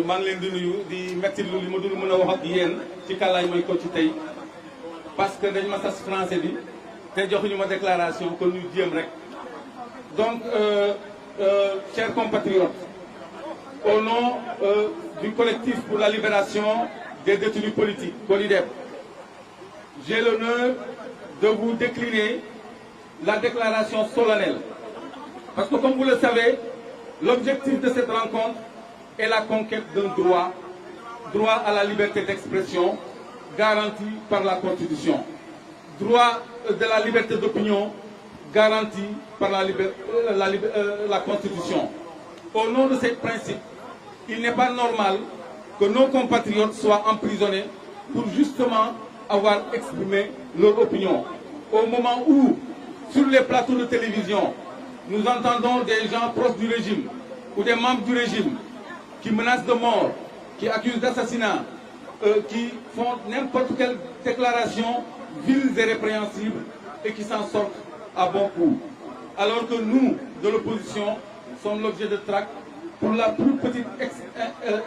maa ngi leen di nuyu di metti lu li ma dul mën a wax ak yéen ci kàllaay mooy ko ci tey parce que dañ ma sas français bi te joxuñu ma déclaration kon ñu jéem rek donc chers compatriotes, au nom du collectif pour la libération des détenus politiques, COLIDEP, j'ai l'honneur de vous décliner la déclaration solennelle. Parce que comme vous le savez, l'objectif de cette rencontre est la conquête d'un droit à la liberté d'expression garanti par la Constitution, droit de la liberté d'opinion garanti par la Constitution. Au nom de ces principes, il n'est pas normal que nos compatriotes soient emprisonnés pour justement avoir exprimé leur opinion. Au moment où, sur les plateaux de télévision, nous entendons des gens proches du régime ou des membres du régime qui menacent de mort, qui accusent d'assassinat, qui font n'importe quelle déclaration vile et répréhensible et qui s'en sortent à bon coup. Alors que nous, de l'opposition, sommes l'objet de tracts pour la plus petite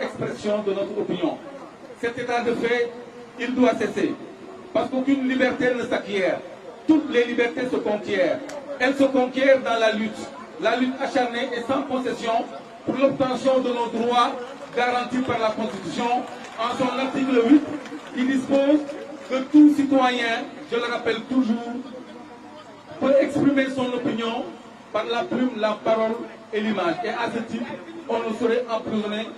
expression de notre opinion. Cet état de fait, il doit cesser. Parce qu'aucune liberté ne s'acquiert. Toutes les libertés se conquièrent. Elles se conquièrent dans la lutte acharnée et sans concession pour l'obtention de nos droits garantis par la Constitution en son article 8 qui dispose que tout citoyen, je le rappelle toujours, peut exprimer son opinion par la plume, la parole et l'image. Et à ce titre, on ne saurait emprisonner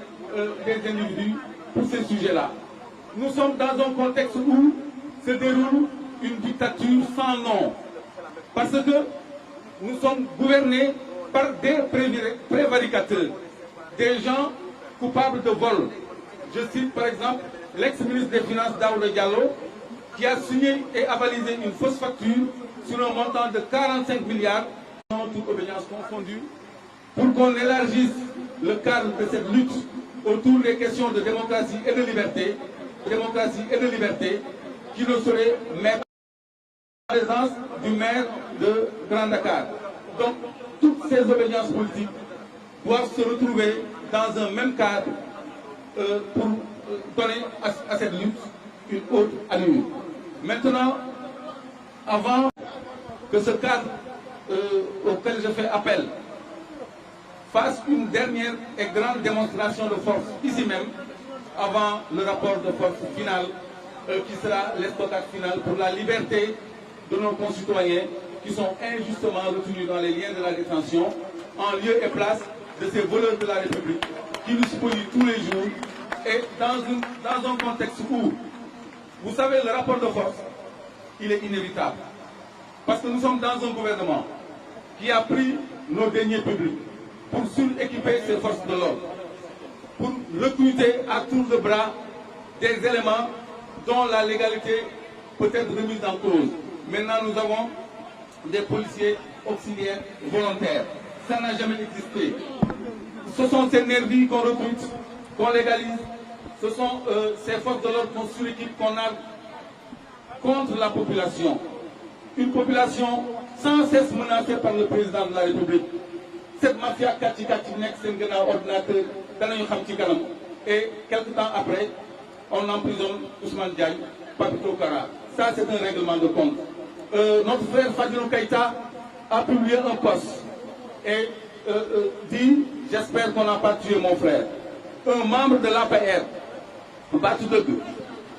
des individus pour ces sujets-là. Nous sommes dans un contexte où se déroule une dictature sans nom. Parce que nous sommes gouvernés par des prévaricateurs, des gens coupables de vol. Je cite par exemple l'ex-ministre des Finances Daouda Diallo qui a signé et avalisé une fausse facture sur un montant de 45 milliards, toute obédience confondue, pour qu'on élargisse le cadre de cette lutte autour des questions de démocratie et de liberté, qui ne serait mettre en présence du maire de Grand Dakar. Donc, toutes ces obédiences politiques doivent se retrouver dans un même cadre pour donner à cette lutte une haute allure. Maintenant, avant que ce cadre auquel je fais appel fasse une dernière et grande démonstration de force ici même, avant le rapport de force final qui sera l'estocade final pour la liberté de nos concitoyens qui sont injustement retenus dans les liens de la détention en lieu et place de ces voleurs de la République qui nous spolient tous les jours et dans un contexte où, vous savez, le rapport de force, il est inévitable. Parce que nous sommes dans un gouvernement qui a pris nos deniers publics pour suréquiper ses forces de l'ordre, pour recruter à tour de bras des éléments dont la légalité peut être remise en cause. Maintenant, nous avons des policiers auxiliaires volontaires. Ça n'a jamais existé. Ce sont ces nervis qu'on recrute, qu'on légalise. Ce sont ces forces de l'ordre qu'on suréquipe, qu'on a contre la population. Une population sans cesse menacée par le président de la République. Cette mafia Kati-Kati-Nek, c'est un ordinateur, et quelque temps après, on emprisonne Ousmane Diagne, Papito Kara. Ça, c'est un règlement de compte. Notre frère Fadilou Keïta a publié un post et dit, j'espère qu'on n'a pas tué mon frère. Un membre de l'APR, Batoudegu,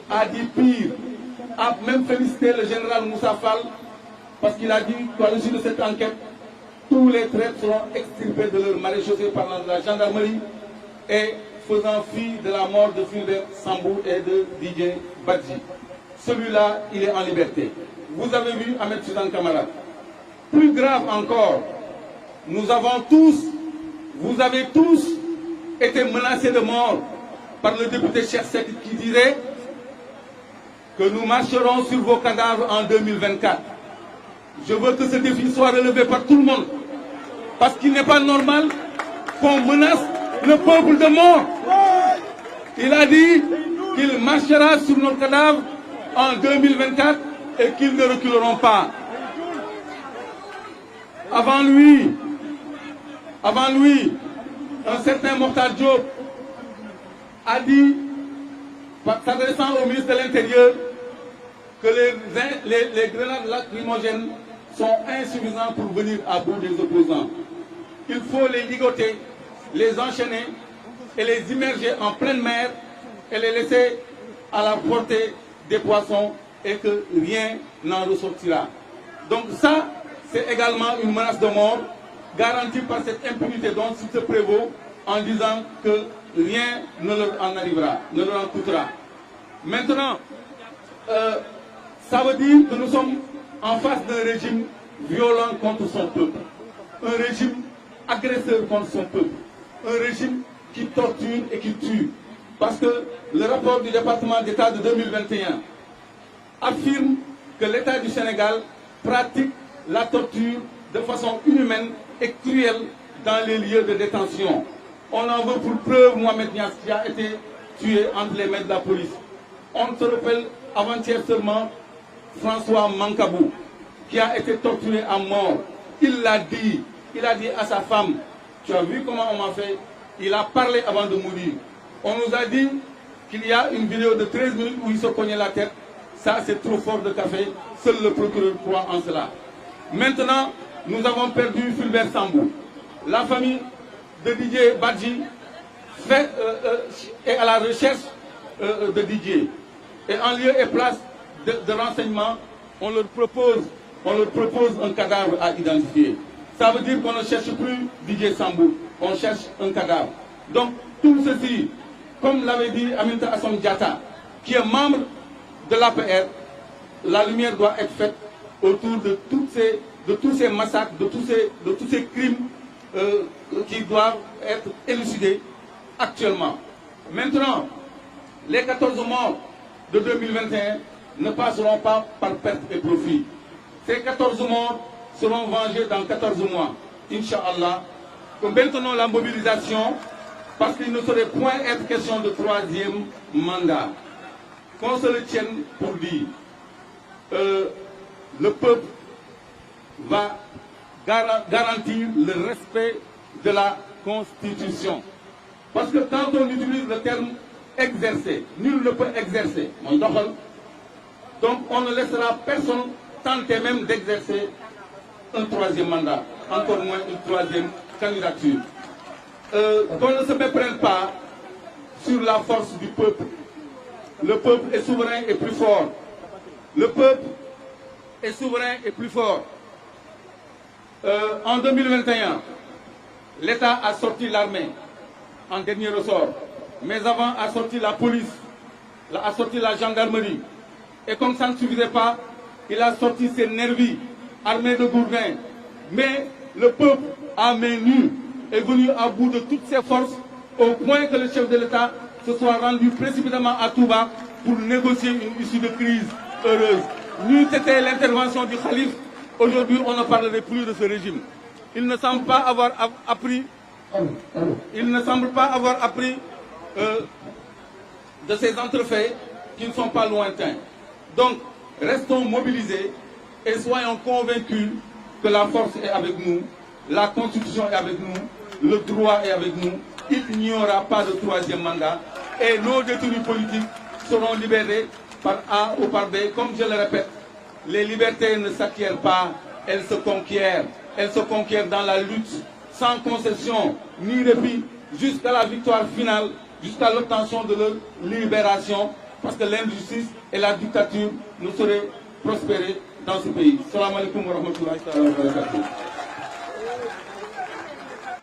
a dit pire, a même félicité le général Moussa Fall parce qu'il a dit qu'à l'issue de cette enquête, tous les traîtres seront extirpés de leur maréchaussée par la gendarmerie et faisant fi de la mort de Fulbert Sambou et de DJ Badji. Celui-là, il est en liberté. Vous avez vu Ahmed Soudan Kamara. Plus grave encore, nous avons tous, vous avez tous été menacés de mort par le député Cheikh Seck qui dirait que nous marcherons sur vos cadavres en 2024. Je veux que ce défi soit relevé par tout le monde. Parce qu'il n'est pas normal qu'on menace le peuple de mort. Il a dit qu'il marchera sur nos cadavres en 2024 et qu'ils ne reculeront pas. Avant lui, un certain Mokhtar Diop a dit, s'adressant au ministre de l'Intérieur, que les grenades lacrymogènes sont insuffisants pour venir à bout des opposants. Il faut les ligoter, les enchaîner et les immerger en pleine mer et les laisser à la portée des poissons et que rien n'en ressortira. Donc ça, c'est également une menace de mort garantie par cette impunité dont il se prévaut en disant que rien ne leur en arrivera, ne leur en coûtera. Maintenant, ça veut dire que nous sommes en face d'un régime violent contre son peuple, un régime agresseur contre son peuple, un régime qui torture et qui tue. Parce que le rapport du département d'État de 2021 affirme que l'État du Sénégal pratique la torture de façon inhumaine et cruelle dans les lieux de détention. On en veut pour preuve Mohamed Niass qui a été tué entre les mains de la police. On se rappelle avant-hier seulement François Mancabou qui a été torturé à mort. Il l'a dit, il a dit à sa femme, tu as vu comment on m'a fait? Il a parlé avant de mourir. On nous a dit qu'il y a une vidéo de 13 minutes où il se cognait la tête. Ça, c'est trop fort de café. Seul le procureur croit en cela. Maintenant, nous avons perdu Fulbert Sambou. La famille de Didier Badji est à la recherche de Didier. Et en lieu et place de renseignements, on leur propose un cadavre à identifier. Ça veut dire qu'on ne cherche plus Didier Sambou, on cherche un cadavre. Donc, tout ceci, comme l'avait dit Aminata Assome Diatta, qui est membre de l'APR, la lumière doit être faite autour de tous ces massacres, de tous ces crimes qui doivent être élucidés actuellement. Maintenant, les 14 morts de 2021 ne passeront pas par perte et profit. Ces 14 morts seront vengés dans 14 mois, Inch'Allah. Maintenant la mobilisation, parce qu'il ne saurait point être question de troisième mandat. Qu'on se le tienne pour dire, le peuple va garantir le respect de la Constitution. Parce que quand on utilise le terme exercer, nul ne peut exercer. Donc on ne laissera personne tenter même d'exercer un troisième mandat, encore moins une troisième candidature. Qu'on ne se méprenne pas sur la force du peuple. Le peuple est souverain et plus fort. Le peuple est souverain et plus fort. En 2021, l'État a sorti l'armée en dernier ressort. Mais avant a sorti la police, a sorti la gendarmerie. Et comme ça ne suffisait pas, il a sorti ses nervis, armés de gourdins. Mais le peuple à main nue est venu à bout de toutes ses forces, au point que le chef de l'État se soit rendu précipitamment à Touba pour négocier une issue de crise heureuse. N'eût été l'intervention du calife, aujourd'hui on ne parlerait plus de ce régime. Il ne semble pas avoir appris, de ces entrefaits qui ne sont pas lointains. Donc, restons mobilisés et soyons convaincus que la force est avec nous, la Constitution est avec nous, le droit est avec nous, il n'y aura pas de troisième mandat et nos détenus politiques seront libérés par A ou par B. Comme je le répète, les libertés ne s'acquièrent pas, elles se conquièrent. Elles se conquièrent dans la lutte, sans concession ni répit, jusqu'à la victoire finale, jusqu'à l'obtention de leur libération, parce que l'injustice et la dictature ne sauraient prospérer dans ce pays. Salam alaikum wa rahmatullahi wa barakatuh.